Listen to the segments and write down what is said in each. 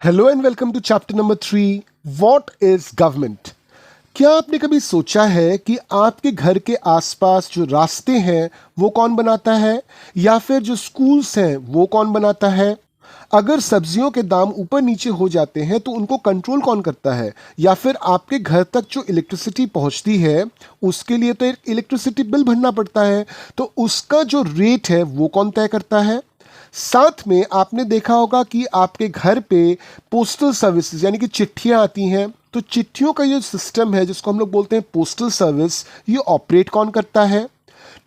Hello and welcome to chapter number 3 what is government. क्या आपने कभी सोचा है कि आपके घर के आसपास जो रास्ते हैं वो कौन बनाता है, या फिर जो स्कूल्स हैं वो कौन बनाता है? अगर सब्जियों के दाम ऊपर नीचे हो जाते हैं तो उनको कंट्रोल कौन करता है? या फिर आपके घर तक जो इलेक्ट्रिसिटी पहुंचती है उसके लिए तो एक इलेक्ट्रिसिटी बिल भरना पड़ता है, तो उसका जो रेट है वो कौन तय करता है? साथ में आपने देखा होगा कि आपके घर पे पोस्टल सर्विसेज यानी कि चिट्ठियां आती हैं, तो चिट्ठियों का ये सिस्टम है जिसको हम लोग बोलते हैं पोस्टल सर्विस, ये ऑपरेट कौन करता है?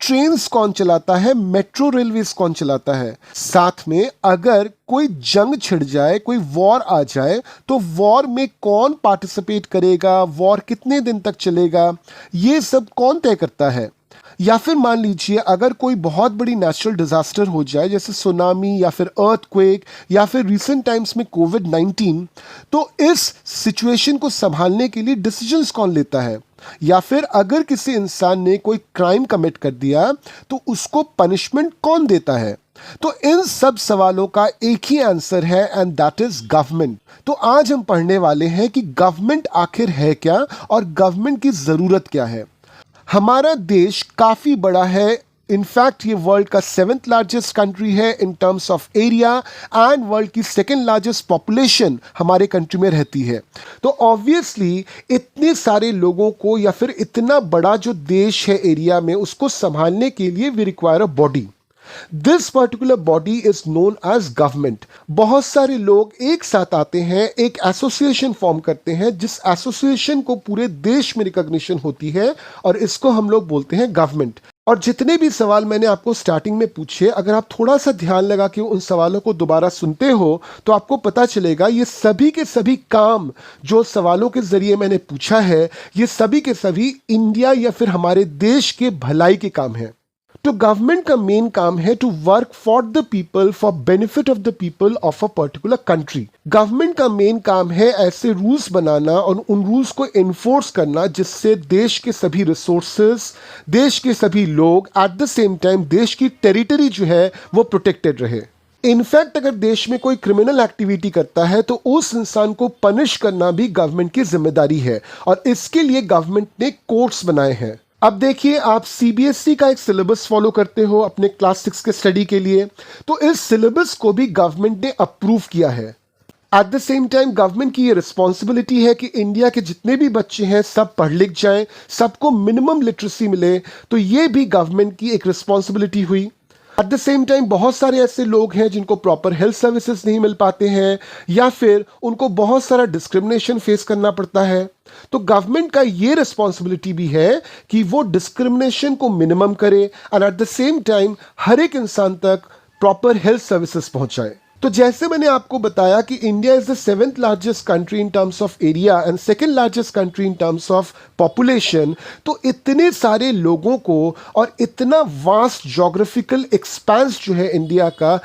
ट्रेन्स कौन चलाता है? मेट्रो रेलवेज कौन चलाता है? साथ में अगर कोई जंग छिड़ जाए, कोई वॉर आ जाए, तो वॉर में कौन पार्टिसिपेट करेगा, वॉर कितने दिन तक चलेगा, ये सब कौन तय करता है? या फिर मान लीजिए अगर कोई बहुत बड़ी नेचुरल डिजास्टर हो जाए जैसे सुनामी या फिर अर्थक्वेक या फिर रिसेंट टाइम्स में कोविड-19, तो इस सिचुएशन को संभालने के लिए डिसीजंस कौन लेता है? या फिर अगर किसी इंसान ने कोई क्राइम कमिट कर दिया तो उसको पनिशमेंट कौन देता है? तो इन सब सवालों का एक ही आंसर है एंड दैट इज गवर्नमेंट। तो आज हम पढ़ने वाले हैं कि गवर्नमेंट आखिर है क्या और गवर्नमेंट की जरूरत क्या है। हमारा देश काफी बड़ा है, इनफैक्ट ये वर्ल्ड का 7th लार्जेस्ट कंट्री है in terms of area, and world की 2nd लार्जेस्ट पॉपुलेशन हमारे कंट्री में रहती है। तो ऑब्वियसली इतने सारे लोगों को या फिर इतना बड़ा जो देश है एरिया में, उसको संभालने के लिए we require a body. This particular body is known as government. बहुत सारे लोग एक साथ आते हैं, एक एसोसिएशन फॉर्म करते हैं, जिस एसोसिएशन को पूरे देश में रिकॉग्निशन होती है, और इसको हम लोग बोलते हैं गवर्नमेंट। और जितने भी सवाल मैंने आपको स्टार्टिंग में पूछे, अगर आप थोड़ा सा ध्यान लगा के उन सवालों को दोबारा सुनते हो तो आपको पता चलेगा ये सभी के सभी काम जो सवालों के जरिए मैंने पूछा है, ये सभी के सभी इंडिया या फिर हमारे देश के भलाई के काम है। तो गवर्नमेंट का मेन काम है to work for the people, for benefit of the people of a particular country. Government का मेन काम है ऐसे रूल्स बनाना और उन रूल्स को इन्फोर्स करना जिससे देश के सभी रिसोर्सेस, देश के सभी लोग, एट द सेम टाइम देश की टेरिटरी जो है वो प्रोटेक्टेड रहे। इनफैक्ट अगर देश में कोई क्रिमिनल एक्टिविटी करता है तो उस इंसान को पनिश करना भी गवर्नमेंट की जिम्मेदारी है, और इसके लिए गवर्नमेंट ने कोर्ट्स बनाए हैं। अब देखिए, आप सीबीएसई का एक सिलेबस फॉलो करते हो अपने क्लास 6 के स्टडी के लिए, तो इस सिलेबस को भी गवर्नमेंट ने अप्रूव किया है। Eight the same time government की ये रिस्पॉन्सिबिलिटी है कि इंडिया के जितने भी बच्चे हैं सब पढ़ लिख जाएं, सबको मिनिमम लिटरेसी मिले, तो ये भी गवर्नमेंट की एक रिस्पॉन्सिबिलिटी हुई। एट द सेम टाइम बहुत सारे ऐसे लोग हैं जिनको प्रॉपर हेल्थ सर्विसेज नहीं मिल पाते हैं, या फिर उनको बहुत सारा डिस्क्रिमिनेशन फेस करना पड़ता है। तो गवर्नमेंट का ये रिस्पॉन्सिबिलिटी भी है कि वो डिस्क्रिमिनेशन को मिनिमम करे and at the same time हर एक इंसान तक प्रॉपर हेल्थ सर्विसेज पहुंचाए। तो जैसे मैंने आपको बताया कि India is the 7th largest country in terms of area and 2nd largest country in terms of population, तो इतने सारे लोगों को और इतना वास्ट ज्योग्राफिकल एक्सपेंस जो है इंडिया का,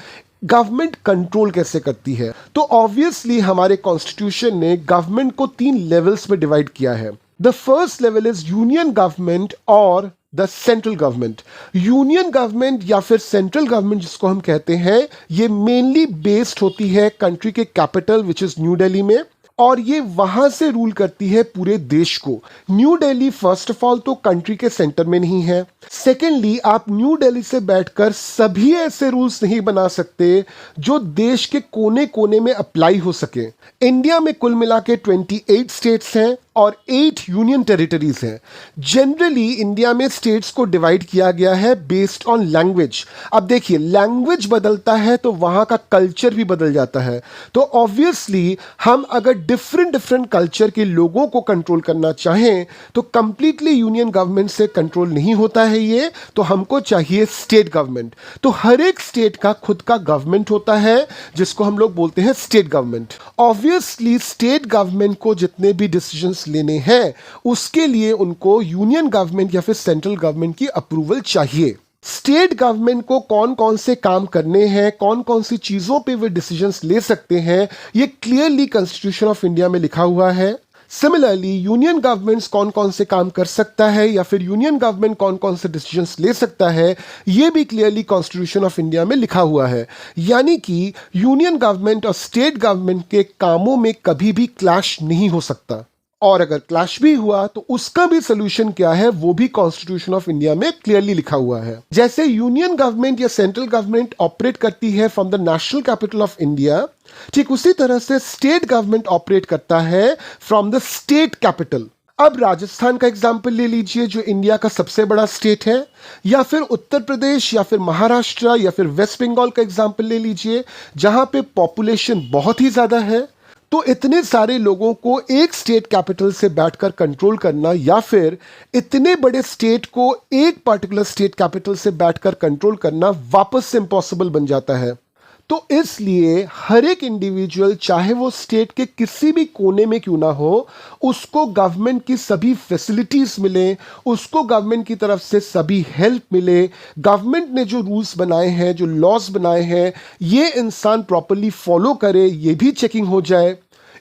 गवर्नमेंट कंट्रोल कैसे करती है? तो ऑब्वियसली हमारे कॉन्स्टिट्यूशन ने गवर्नमेंट को 3 लेवल्स में डिवाइड किया है। The first level is union government और the central government. Union government या फिर सेंट्रल गवर्नमेंट जिसको हम कहते हैं, ये मेनली बेस्ड होती है कंट्री के capital which is new Delhi में, और ये वहां से रूल करती है पूरे देश को। New Delhi first of all तो कंट्री के सेंटर में नहीं है। सेकेंडली, आप न्यू दिल्ली से बैठकर सभी ऐसे रूल्स नहीं बना सकते जो देश के कोने कोने में अप्लाई हो सके। इंडिया में कुल मिला के 28 स्टेट्स हैं और 8 यूनियन टेरिटरीज हैं। जनरली इंडिया में स्टेट्स को डिवाइड किया गया है बेस्ड ऑन लैंग्वेज। अब देखिए, लैंग्वेज बदलता है तो वहां का कल्चर भी बदल जाता है। तो ऑब्वियसली हम अगर डिफरेंट कल्चर के लोगों को कंट्रोल करना चाहें तो कंप्लीटली यूनियन गवर्नमेंट से कंट्रोल नहीं होता है ये, तो हमको चाहिए स्टेट गवर्नमेंट। तो हर एक स्टेट का खुद का गवर्नमेंट होता है जिसको हम लोग बोलते हैं state government. Obviously state government को जितने भी डिसीजंस लेने हैं उसके लिए उनको यूनियन गवर्नमेंट या फिर सेंट्रल गवर्नमेंट की अप्रूवल चाहिए। स्टेट गवर्नमेंट को कौन कौन से काम करने हैं, कौन कौन सी चीजों पे वे डिसीजंस ले सकते हैं, ये क्लियरली कॉन्स्टिट्यूशन ऑफ इंडिया में लिखा हुआ है। सिमिलरली यूनियन गवर्नमेंट्स कौन कौन से काम कर सकता है या फिर यूनियन गवर्नमेंट कौन कौन से डिसीजंस ले सकता है, ये भी क्लियरली कॉन्स्टिट्यूशन ऑफ इंडिया में लिखा हुआ है। यानी कि यूनियन गवर्नमेंट और स्टेट गवर्नमेंट के कामों में कभी भी क्लैश नहीं हो सकता, और अगर क्लैश भी हुआ तो उसका भी सोल्यूशन क्या है वो भी कॉन्स्टिट्यूशन ऑफ इंडिया में क्लियरली लिखा हुआ है। जैसे यूनियन गवर्नमेंट या सेंट्रल गवर्नमेंट ऑपरेट करती है from the national capital of India, ठीक उसी तरह से स्टेट गवर्नमेंट ऑपरेट करता है फ्रॉम द स्टेट कैपिटल। अब राजस्थान का एग्जाम्पल ले लीजिए जो इंडिया का सबसे बड़ा स्टेट है, या फिर उत्तर प्रदेश या फिर महाराष्ट्र या फिर वेस्ट बंगाल का एग्जाम्पल ले लीजिए जहां पे पॉपुलेशन बहुत ही ज्यादा है। तो इतने सारे लोगों को एक स्टेट कैपिटल से बैठकर कंट्रोल करना या फिर इतने बड़े स्टेट को एक पर्टिकुलर स्टेट कैपिटल से बैठकर कंट्रोल करना वापस से इम्पॉसिबल बन जाता है। तो इसलिए हर एक इंडिविजुअल चाहे वो स्टेट के किसी भी कोने में क्यों ना हो, उसको गवर्नमेंट की सभी फैसिलिटीज मिले, उसको गवर्नमेंट की तरफ से सभी हेल्प मिले, गवर्नमेंट ने जो रूल्स बनाए हैं, जो लॉज बनाए हैं, ये इंसान प्रॉपरली फॉलो करे, ये भी चेकिंग हो जाए।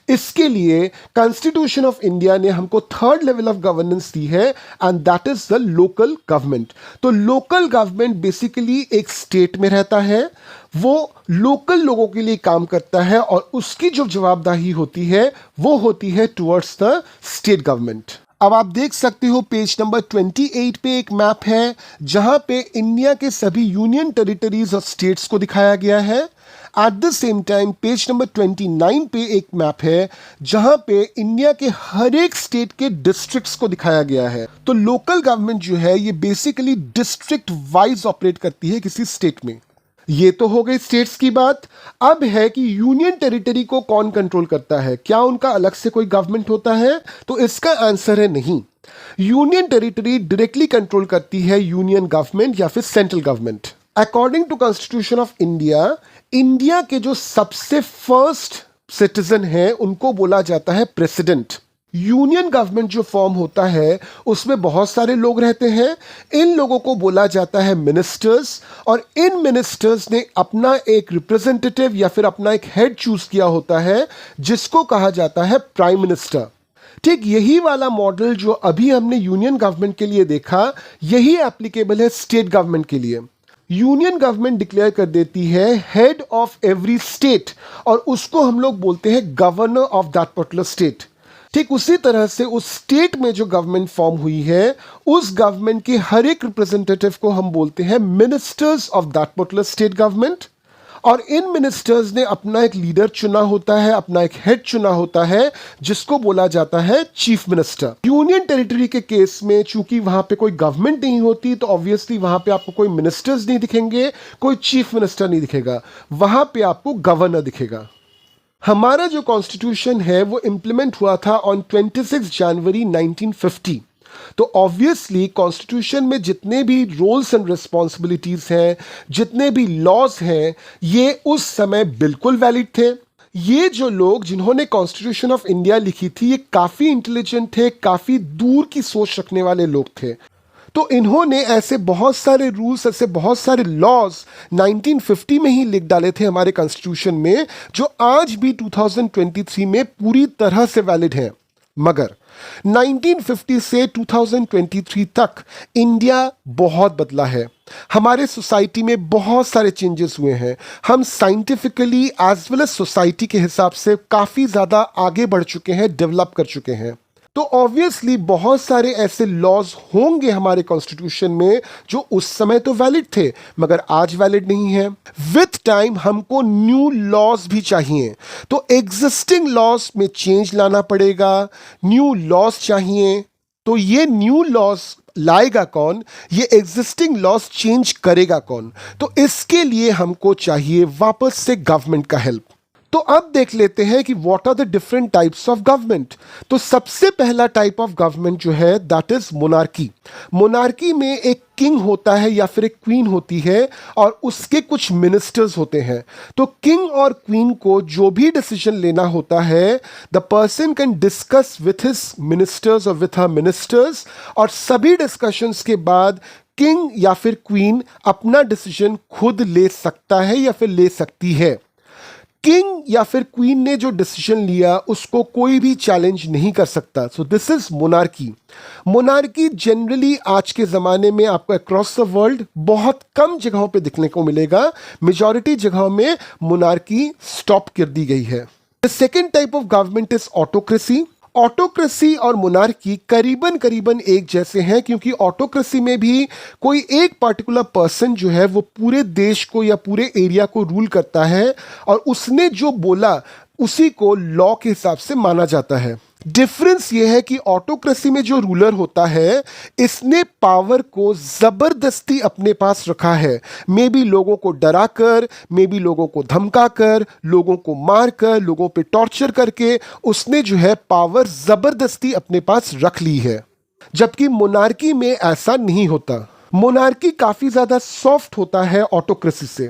इसके लिए कॉन्स्टिट्यूशन ऑफ इंडिया ने हमको थर्ड लेवल ऑफ गवर्नेंस दी है and that is the local government. तो लोकल गवर्नमेंट बेसिकली एक स्टेट में रहता है, वो लोकल लोगों के लिए काम करता है और उसकी जो जवाबदेही होती है वो होती है टुवर्ड्स द स्टेट गवर्नमेंट। अब आप देख सकते हो पेज नंबर 28 पे एक मैप है जहां पे इंडिया के सभी यूनियन टेरिटरीज और स्टेट्स को दिखाया गया है। Eight the same time page number 29 पे एक मैप है जहां पे इंडिया के हर एक स्टेट के डिस्ट्रिक्ट्स को दिखाया गया है। तो लोकल गवर्नमेंट जो है ये बेसिकली डिस्ट्रिक्ट वाइज ऑपरेट करती है किसी स्टेट में। ये तो हो गई स्टेट्स की बात। अब है कि यूनियन टेरिटरी को कौन कंट्रोल करता है, क्या उनका अलग से कोई गवर्नमेंट होता है? तो इसका आंसर है नहीं। यूनियन टेरिटरी डायरेक्टली कंट्रोल करती है यूनियन गवर्नमेंट या फिर central government. According to constitution of India, India के जो सबसे फर्स्ट सिटीजन है उनको बोला जाता है प्रेसिडेंट। यूनियन गवर्नमेंट जो फॉर्म होता है उसमें बहुत सारे लोग रहते हैं, इन लोगों को बोला जाता है मिनिस्टर्स, और इन मिनिस्टर्स ने अपना एक रिप्रेजेंटेटिव या फिर अपना एक हेड चूज किया होता है जिसको कहा जाता है प्राइम मिनिस्टर। ठीक यही वाला मॉडल जो अभी हमने यूनियन गवर्नमेंट के लिए देखा, यही एप्लीकेबल है स्टेट गवर्नमेंट के लिए। यूनियन गवर्नमेंट डिक्लेयर कर देती है हेड ऑफ एवरी स्टेट और उसको हम लोग बोलते हैं governor of that particular state. ठीक उसी तरह से उस स्टेट में जो गवर्नमेंट फॉर्म हुई है उस गवर्नमेंट के हर एक रिप्रेजेंटेटिव को हम बोलते हैं ministers of that particular state government, और इन मिनिस्टर्स ने अपना एक लीडर चुना होता है, अपना एक हेड चुना होता है जिसको बोला जाता है चीफ मिनिस्टर। यूनियन टेरिटरी के केस में चूंकि वहां पे कोई गवर्नमेंट नहीं होती तो ऑब्वियसली वहां पे आपको कोई मिनिस्टर्स नहीं दिखेंगे, कोई चीफ मिनिस्टर नहीं दिखेगा, वहां पे आपको गवर्नर दिखेगा। हमारा जो कॉन्स्टिट्यूशन है वो इंप्लीमेंट हुआ था ऑन 26 जनवरी 1950। तो ऑब्वियसली कॉन्स्टिट्यूशन में जितने भी रोल्स एंड रिस्पॉन्सिबिलिटीज हैं, जितने भी लॉज हैं, ये उस समय बिल्कुल वैलिड थे। ये जो लोग जिन्होंने कॉन्स्टिट्यूशन ऑफ इंडिया लिखी थी ये काफ़ी इंटेलिजेंट थे, काफ़ी दूर की सोच रखने वाले लोग थे। तो इन्होंने ऐसे बहुत सारे रूल्स, ऐसे बहुत सारे लॉज 1950 में ही लिख डाले थे हमारे कॉन्स्टिट्यूशन में, जो आज भी 2023 में पूरी तरह से वैलिड हैं। मगर 1950 से 2023 तक इंडिया बहुत बदला है, हमारे सोसाइटी में बहुत सारे चेंजेस हुए हैं। हम scientifically as well as society के हिसाब से काफ़ी ज़्यादा आगे बढ़ चुके हैं, डेवलप कर चुके हैं। तो ऑब्वियसली बहुत सारे ऐसे लॉज होंगे हमारे कॉन्स्टिट्यूशन में जो उस समय तो वैलिड थे मगर आज वैलिड नहीं है। विथ टाइम हमको न्यू लॉज भी चाहिए, तो एग्जिस्टिंग लॉज में चेंज लाना पड़ेगा, न्यू लॉज चाहिए। तो ये न्यू लॉज लाएगा कौन, ये एग्जिस्टिंग लॉज चेंज करेगा कौन? तो इसके लिए हमको चाहिए वापस से गवर्नमेंट का हेल्प। तो अब देख लेते हैं कि what are the different types of government. तो सबसे पहला टाइप ऑफ गवर्नमेंट जो है दैट इज मोनार्की। मोनार्की में एक किंग होता है या फिर एक क्वीन होती है और उसके कुछ मिनिस्टर्स होते हैं। तो किंग और क्वीन को जो भी डिसीजन लेना होता है, the person can discuss with his ministers और विथ हर मिनिस्टर्स, और सभी डिस्कशंस के बाद किंग या फिर क्वीन अपना डिसीजन खुद ले सकता है या फिर ले सकती है। किंग या फिर क्वीन ने जो डिसीजन लिया उसको कोई भी चैलेंज नहीं कर सकता। So this is monarchy. Monarchy generally आज के ज़माने में आपको अक्रॉस द वर्ल्ड बहुत कम जगहों पे दिखने को मिलेगा। मेजॉरिटी जगहों में मोनार्की स्टॉप कर दी गई है। The second type of government is autocracy. Autocracy और मोनार्की करीबन करीबन एक जैसे हैं, क्योंकि ऑटोक्रेसी में भी कोई एक पर्टिकुलर पर्सन जो है वो पूरे देश को या पूरे एरिया को रूल करता है और उसने जो बोला उसी को लॉ के हिसाब से माना जाता है। डिफरेंस यह है कि ऑटोक्रेसी में जो रूलर होता है इसने पावर को जबरदस्ती अपने पास रखा है। मे बी लोगों को डराकर, मे बी लोगों को धमकाकर, लोगों को मारकर, लोगों पे टॉर्चर करके उसने जो है पावर जबरदस्ती अपने पास रख ली है। जबकि मोनार्की में ऐसा नहीं होता। मोनार्की काफी ज्यादा सॉफ्ट होता है ऑटोक्रेसी से।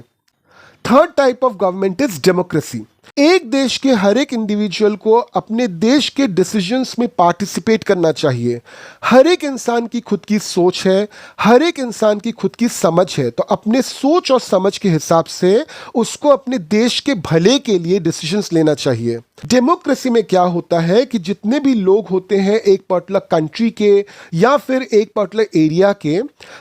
Third type of government is democracy. एक देश के हर एक इंडिविजुअल को अपने देश के डिसीजंस में पार्टिसिपेट करना चाहिए। हर एक इंसान की खुद की सोच है, हर एक इंसान की खुद की समझ है, तो अपने सोच और समझ के हिसाब से उसको अपने देश के भले के लिए डिसीजंस लेना चाहिए। डेमोक्रेसी में क्या होता है कि जितने भी लोग होते हैं एक पर्टिकुलर कंट्री के या फिर एक पर्टिकुलर एरिया के,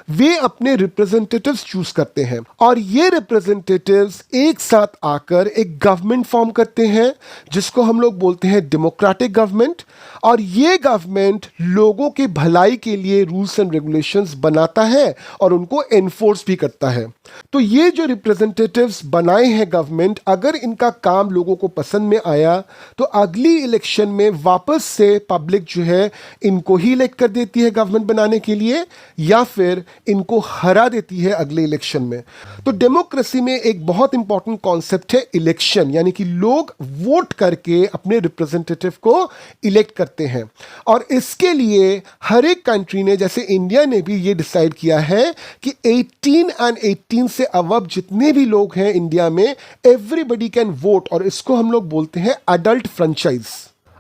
वे अपने रिप्रेजेंटेटिव्स चूज करते हैं और ये रिप्रेजेंटेटिव्स एक साथ आकर एक गवर्नमेंट फॉर्म करते हैं जिसको हम लोग बोलते हैं डेमोक्रेटिक गवर्नमेंट। और ये गवर्नमेंट लोगों के भलाई के लिए रूल्स एंड रेगुलेशंस बनाता है और उनको एनफोर्स भी करता है। तो ये जो रिप्रेजेंटेटिव्स बनाए हैं गवर्नमेंट, अगर इनका काम लोगों को पसंद में आया तो अगली इलेक्शन में वापस से पब्लिक जो है इनको ही इलेक्ट कर देती है गवर्नमेंट बनाने के लिए या फिर इनको हरा देती है अगले इलेक्शन में। तो डेमोक्रेसी में एक बहुत इंपॉर्टेंट कॉन्सेप्ट है इलेक्शन, यानी कि लोग वोट करके अपने रिप्रेजेंटेटिव को इलेक्ट करते हैं। और इसके लिए हर एक कंट्री ने, जैसे इंडिया ने भी ये डिसाइड किया है कि 18 एंड 18 से अबव जितने भी लोग हैं इंडिया में, एवरीबडी कैन वोट, और इसको हम लोग बोलते हैं अडल्ट फ्रेंचाइज।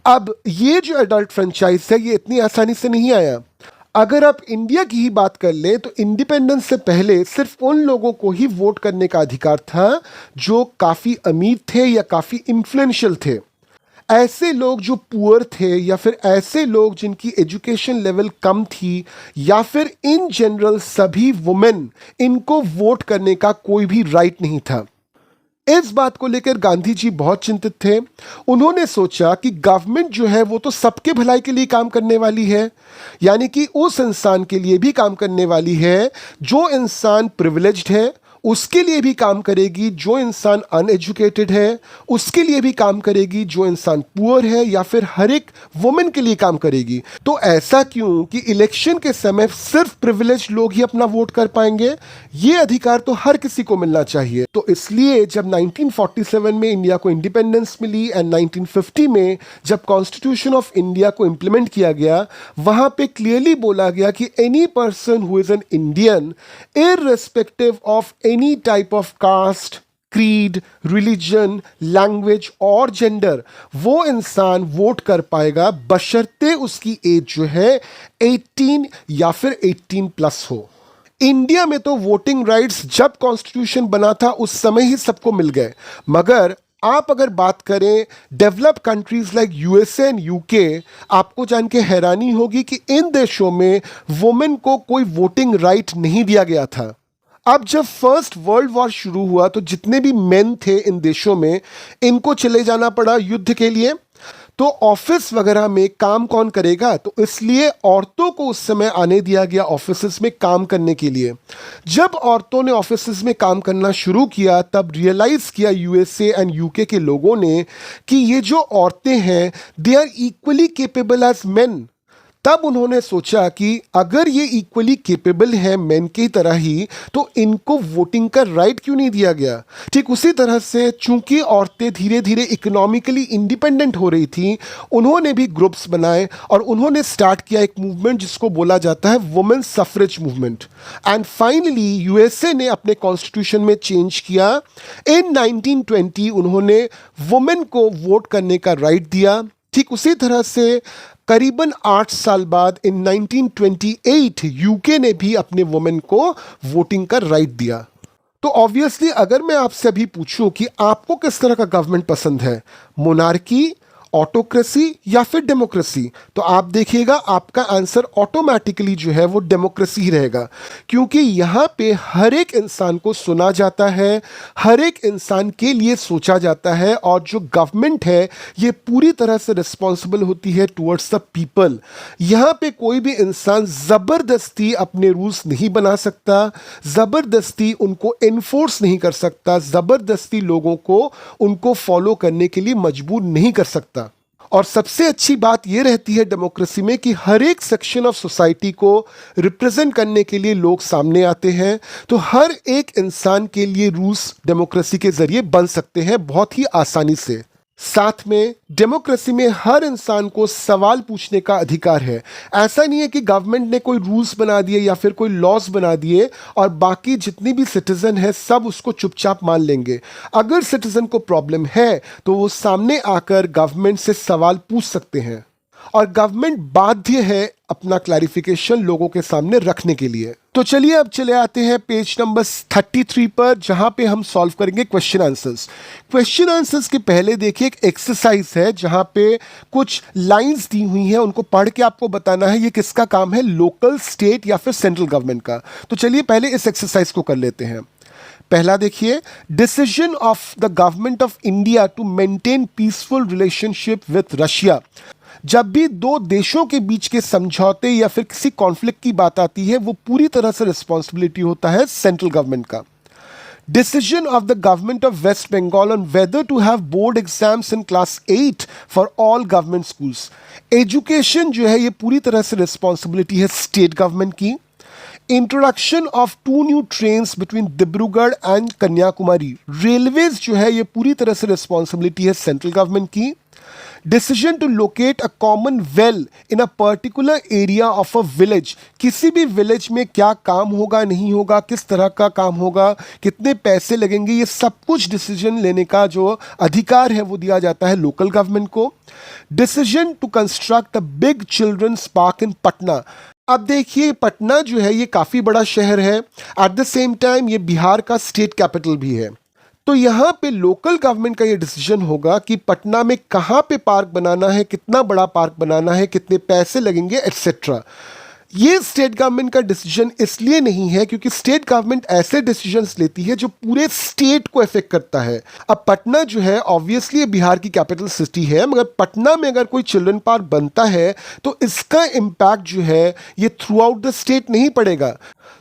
अब ये जो अडल्ट फ्रेंचाइज है ये इतनी आसानी से नहीं आया। अगर आप इंडिया की ही बात कर लें तो इंडिपेंडेंस से पहले सिर्फ उन लोगों को ही वोट करने का अधिकार था जो काफ़ी अमीर थे या काफ़ी इन्फ्लुएंशियल थे। ऐसे लोग जो पुअर थे या फिर ऐसे लोग जिनकी एजुकेशन लेवल कम थी या फिर इन जनरल सभी वुमेन, इनको वोट करने का कोई भी राइट नहीं था। इस बात को लेकर गांधी जी बहुत चिंतित थे। उन्होंने सोचा कि गवर्नमेंट जो है वो तो सबके भलाई के लिए काम करने वाली है, यानी कि उस इंसान के लिए भी काम करने वाली है जो इंसान प्रिविलेज्ड है, उसके लिए भी काम करेगी जो इंसान अनएजुकेटेड है, उसके लिए भी काम करेगी जो इंसान पुअर है, या फिर हर एक वुमेन के लिए काम करेगी। तो ऐसा क्यों कि इलेक्शन के समय सिर्फ प्रिविलेज लोग ही अपना वोट कर पाएंगे? ये अधिकार तो हर किसी को मिलना चाहिए। तो इसलिए जब 1947 में इंडिया को इंडिपेंडेंस मिली एंड 1950 में जब कॉन्स्टिट्यूशन ऑफ इंडिया को इंप्लीमेंट किया गया, वहां पे क्लियरली बोला गया कि any person who is an Indian, irrespective of any type of caste, creed, religion, language और जेंडर, वो इंसान वोट कर पाएगा बशर्ते उसकी एज जो है 18 या फिर 18 प्लस हो। इंडिया में तो वोटिंग राइट्स जब कॉन्स्टिट्यूशन बना था उस समय ही सबको मिल गए, मगर आप अगर बात करें develop countries like USA and UK, आपको जान के हैरानी होगी कि इन देशों में वुमेन को कोई वोटिंग राइट नहीं दिया गया था। अब जब फर्स्ट वर्ल्ड वॉर शुरू हुआ तो जितने भी मेन थे इन देशों में, इनको चले जाना पड़ा युद्ध के लिए। तो ऑफिस वगैरह में काम कौन करेगा? तो इसलिए औरतों को उस समय आने दिया गया ऑफिसेस में काम करने के लिए। जब औरतों ने ऑफिसेस में काम करना शुरू किया तब रियलाइज किया यूएसए एंड यूके के लोगों ने कि ये जो औरतें हैं they are equally capable as men. तब उन्होंने सोचा कि अगर ये इक्वली केपेबल है मेन की तरह ही, तो इनको वोटिंग का राइट क्यों नहीं दिया गया? ठीक उसी तरह से चूंकि औरतें धीरे धीरे इकोनॉमिकली इंडिपेंडेंट हो रही थी, उन्होंने भी ग्रुप्स बनाए और उन्होंने स्टार्ट किया एक मूवमेंट जिसको बोला जाता है women suffrage movement. And finally USA ने अपने कॉन्स्टिट्यूशन में चेंज किया। इन 1920 उन्होंने वुमेन को वोट करने का राइट दिया। ठीक उसी तरह से करीबन 8 साल बाद इन 1928 यूके ने भी अपने वुमेन को वोटिंग का राइट दिया। तो ऑब्वियसली अगर मैं आपसे अभी पूछूं कि आपको किस तरह का गवर्नमेंट पसंद है, मोनार्की, ऑटोक्रेसी या फिर डेमोक्रेसी, तो आप देखिएगा आपका आंसर ऑटोमेटिकली जो है वो डेमोक्रेसी ही रहेगा, क्योंकि यहाँ पे हर एक इंसान को सुना जाता है, हर एक इंसान के लिए सोचा जाता है, और जो गवर्नमेंट है ये पूरी तरह से रिस्पॉन्सिबल होती है टुवर्ड्स द पीपल। यहाँ पे कोई भी इंसान ज़बरदस्ती अपने रूल्स नहीं बना सकता, ज़बरदस्ती उनको इन्फोर्स नहीं कर सकता, ज़बरदस्ती लोगों को उनको फॉलो करने के लिए मजबूर नहीं कर सकता। और सबसे अच्छी बात यह रहती है डेमोक्रेसी में कि हर एक सेक्शन ऑफ सोसाइटी को रिप्रेजेंट करने के लिए लोग सामने आते हैं, तो हर एक इंसान के लिए रूल्स डेमोक्रेसी के जरिए बन सकते हैं बहुत ही आसानी से। साथ में डेमोक्रेसी में हर इंसान को सवाल पूछने का अधिकार है। ऐसा नहीं है कि गवर्नमेंट ने कोई रूल्स बना दिए या फिर कोई लॉज बना दिए और बाकी जितनी भी सिटीजन है सब उसको चुपचाप मान लेंगे। अगर सिटीजन को प्रॉब्लम है तो वो सामने आकर गवर्नमेंट से सवाल पूछ सकते हैं, और गवर्नमेंट बाध्य है अपना क्लैरिफिकेशन लोगों के सामने रखने के लिए। तो चलिए अब चले आते हैं पेज नंबर 33 पर, जहां पे हम सॉल्व करेंगे क्वेश्चन आंसर्स। क्वेश्चन आंसर्स के पहले देखिए एक एक्सरसाइज है जहां पे कुछ लाइंस दी हुई हैं, उनको पढ़ के आपको बताना है ये किसका काम है, लोकल, स्टेट या फिर सेंट्रल गवर्नमेंट का। तो चलिए पहले इस एक्सरसाइज को कर लेते हैं। पहला देखिए, decision of the government of India to maintain peaceful relationship with Russia. जब भी दो देशों के बीच के समझौते या फिर किसी कॉन्फ्लिक्ट की बात आती है वो पूरी तरह से रिस्पॉन्सिबिलिटी होता है सेंट्रल गवर्नमेंट का। Decision of the government of West Bengal on whether to have board exams in class 8 for all government schools. Education जो है ये पूरी तरह से रिस्पॉन्सिबिलिटी है स्टेट गवर्नमेंट की। Introduction of 2 new trains between Dibrugarh and Kanyakumari, railways जो है ये पूरी तरह से रिस्पॉन्सिबिलिटी है सेंट्रल गवर्नमेंट की। Decision to locate a common well in a particular area of a village, किसी भी विलेज में क्या काम होगा, नहीं होगा, किस तरह का काम होगा, कितने पैसे लगेंगे, ये सब कुछ डिसीजन लेने का जो अधिकार है वो दिया जाता है लोकल गवर्नमेंट को। Decision to construct a big children's park in Patna. अब देखिए पटना जो है ये काफ़ी बड़ा शहर है, एट द सेम टाइम ये बिहार का स्टेट कैपिटल भी है। तो यहाँ पे लोकल गवर्नमेंट का ये डिसीजन होगा कि पटना में कहाँ पे पार्क बनाना है, कितना बड़ा पार्क बनाना है, कितने पैसे लगेंगे, एटसेट्रा। ये स्टेट गवर्नमेंट का डिसीजन इसलिए नहीं है क्योंकि स्टेट गवर्नमेंट ऐसे डिसीजंस लेती है जो पूरे स्टेट को इफेक्ट करता है। अब पटना जो है ऑब्वियसली बिहार की कैपिटल सिटी है, मगर पटना में अगर कोई चिल्ड्रन पार्क बनता है तो इसका इम्पैक्ट जो है ये थ्रू आउट द स्टेट नहीं पड़ेगा।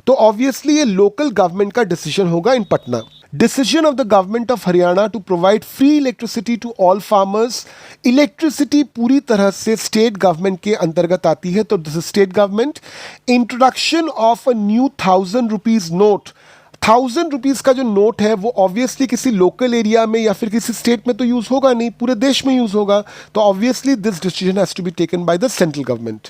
तो ऑब्वियसली ये लोकल गवर्नमेंट का डिसीजन होगा इन Patna. Decision of the government of Haryana to provide free electricity to all farmers. Electricity पूरी तरह से स्टेट गवर्नमेंट के अंतर्गत आती है, तो this is state government. Introduction of a new 1000 rupees note. 1000 rupees का जो नोट है वो ऑब्वियसली किसी लोकल एरिया में या फिर किसी स्टेट में तो यूज होगा नहीं, पूरे देश में यूज होगा, तो obviously this decision has to be taken by the central government.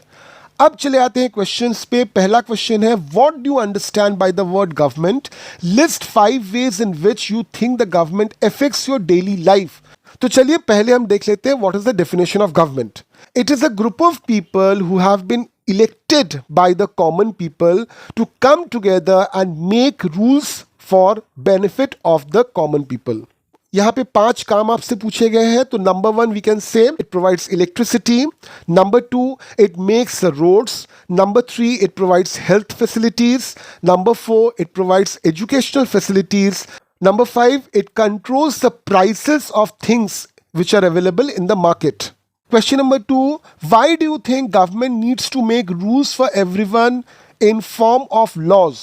अब चले आते हैं क्वेश्चंस पे। पहला क्वेश्चन है, what do you understand by the word government? List 5 ways in which you think the government affects your daily life. तो चलिए पहले हम देख लेते हैं what is the definition of government. It is a group of people who have been elected by the common people to come together and make rules for benefit of the common people. यहाँ पे 5 काम आपसे पूछे गए हैं। तो number 1 we can say it provides electricity, number 2 it makes roads, number 3 it provides health facilities, number 4 it provides educational facilities, number 5 it controls the prices of things which are available in the market. Question number 2, why do you think government needs to make rules for everyone in form of laws?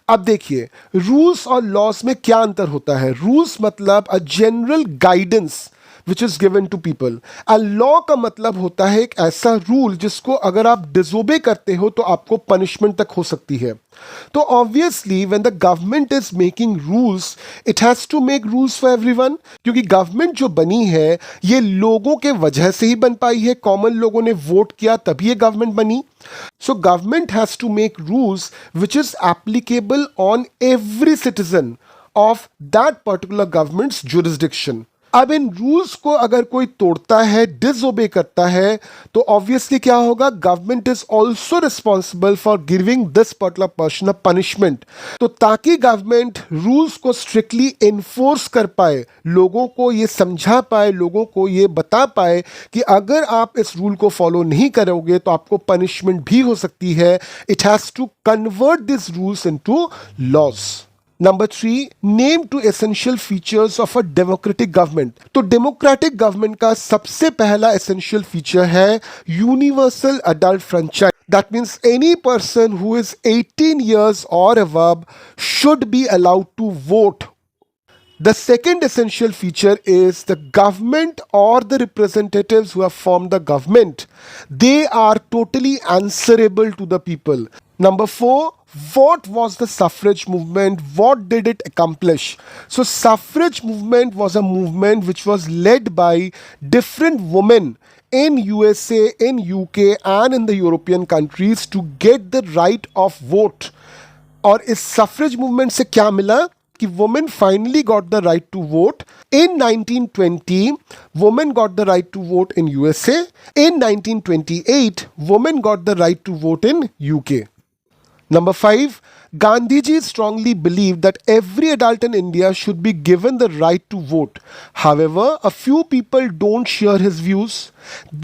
अब देखिए rules और loss में क्या अंतर होता है। Rules मतलब a general guidance which is given to people, and law का मतलब होता है एक ऐसा रूल जिसको अगर आप डिसोबे करते हो तो आपको पनिशमेंट तक हो सकती है। तो obviously when the government is making rules it has to make rules for everyone, क्योंकि गवर्नमेंट जो बनी है ये लोगों के वजह से ही बन पाई है, कॉमन लोगों ने वोट किया तभी ये गवर्नमेंट बनी। So government has to make rules which is applicable on every citizen of that particular government's jurisdiction. अब इन रूल्स को अगर कोई तोड़ता है, डिसओबे करता है, तो ऑब्वियसली क्या होगा, government is also responsible for giving this particular person a punishment. तो ताकि गवर्नमेंट रूल्स को स्ट्रिक्टली इन्फोर्स कर पाए, लोगों को ये समझा पाए, लोगों को ये बता पाए कि अगर आप इस रूल को फॉलो नहीं करोगे तो आपको पनिशमेंट भी हो सकती है, it has to convert this rules into laws. Number 3, name two essential features of a democratic government. तो डेमोक्रेटिक गवर्नमेंट का सबसे पहला एसेंशियल फीचर है universal adult franchise. That means any person who is 18 years or above should be allowed to vote. The second essential feature is the government or the representatives who have formed the government. They are totally answerable to the people. Number 4, what was the suffrage movement? What did it accomplish? So suffrage movement was a movement which was led by different women in USA, in UK and in the European countries to get the right of vote. और इस suffrage movement से क्या मिला कि women finally got the right to vote. In 1920 women got the right to vote in USA. In 1928 women got the right to vote in UK. Number 5, Gandhiji strongly believed that every adult in India should be given the right to vote. However, a few people don't share his views.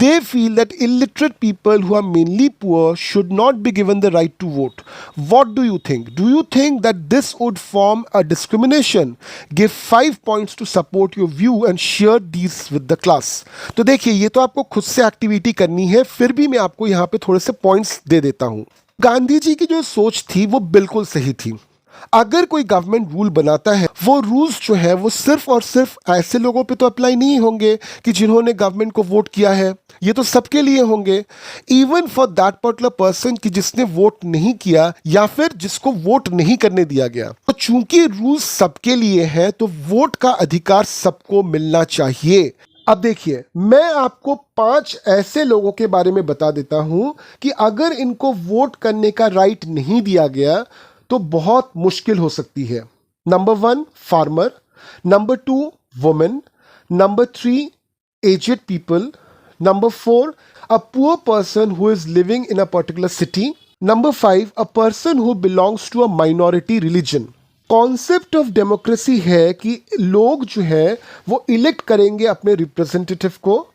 They feel that illiterate people who are mainly poor should not be given the right to vote. What do you think? Do you think that this would form a discrimination? Give 5 points to support your view and share these with the class. तो देखिए, ये तो आपको खुद से activity करनी है, फिर भी मैं आपको यहाँ पे थोड़े से पॉइंट्स दे देता हूँ। गांधी जी की जो सोच थी वो बिल्कुल सही थी। अगर कोई गवर्नमेंट रूल बनाता है, वो रूल्स जो है वो सिर्फ और सिर्फ ऐसे लोगों पे तो अप्लाई नहीं होंगे कि जिन्होंने गवर्नमेंट को वोट किया है, ये तो सबके लिए होंगे। Even for that particular person कि जिसने वोट नहीं किया या फिर जिसको वोट नहीं करने दिया गया। तो चूंकि रूल्स सबके लिए हैं तो वोट का अधिकार सबको मिलना चाहिए। अब देखिए, मैं आपको 5 ऐसे लोगों के बारे में बता देता हूं कि अगर इनको वोट करने का राइट नहीं दिया गया तो बहुत मुश्किल हो सकती है। Number 1, farmer. Number 2, women. Number 3, aged people. Number 4, a poor person who is living in a particular city. Number 5, a person who belongs to a minority religion. Concept of democracy है कि लोग जो है वो इलेक्ट करेंगे अपने representative को,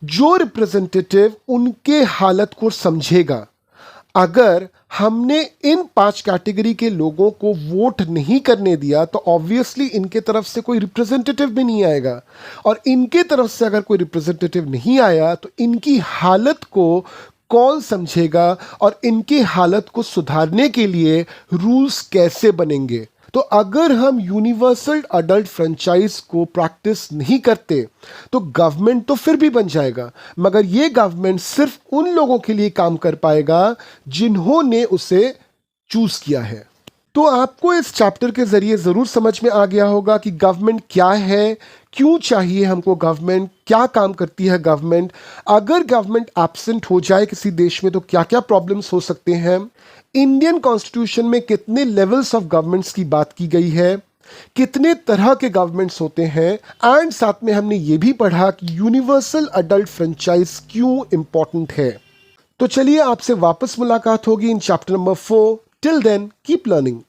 जो रिप्रेजेंटेटिव उनके हालत को समझेगा। अगर हमने इन 5 कैटेगरी के लोगों को वोट नहीं करने दिया तो ऑब्वियसली इनके तरफ से कोई रिप्रेजेंटेटिव भी नहीं आएगा, और इनके तरफ से अगर कोई रिप्रेजेंटेटिव नहीं आया तो इनकी हालत को कौन समझेगा, और इनकी हालत को सुधारने के लिए रूल्स कैसे बनेंगे। तो अगर हम यूनिवर्सल अडल्ट फ्रेंचाइज को प्रैक्टिस नहीं करते तो गवर्नमेंट तो फिर भी बन जाएगा, मगर ये गवर्नमेंट सिर्फ उन लोगों के लिए काम कर पाएगा जिन्होंने उसे चूज किया है। तो आपको इस चैप्टर के जरिए जरूर समझ में आ गया होगा कि गवर्नमेंट क्या है, क्यों चाहिए हमको गवर्नमेंट, क्या काम करती है गवर्नमेंट, अगर गवर्नमेंट एब्सेंट हो जाए किसी देश में तो क्या क्या प्रॉब्लम्स हो सकते हैं, इंडियन कॉन्स्टिट्यूशन में कितने लेवल्स ऑफ गवर्नमेंट्स की बात की गई है, कितने तरह के गवर्नमेंट्स होते हैं, एंड साथ में हमने ये भी पढ़ा कि यूनिवर्सल अडल्ट फ्रेंचाइज क्यों इंपॉर्टेंट है। तो चलिए आपसे वापस मुलाकात होगी in chapter number 4। Till then keep learning.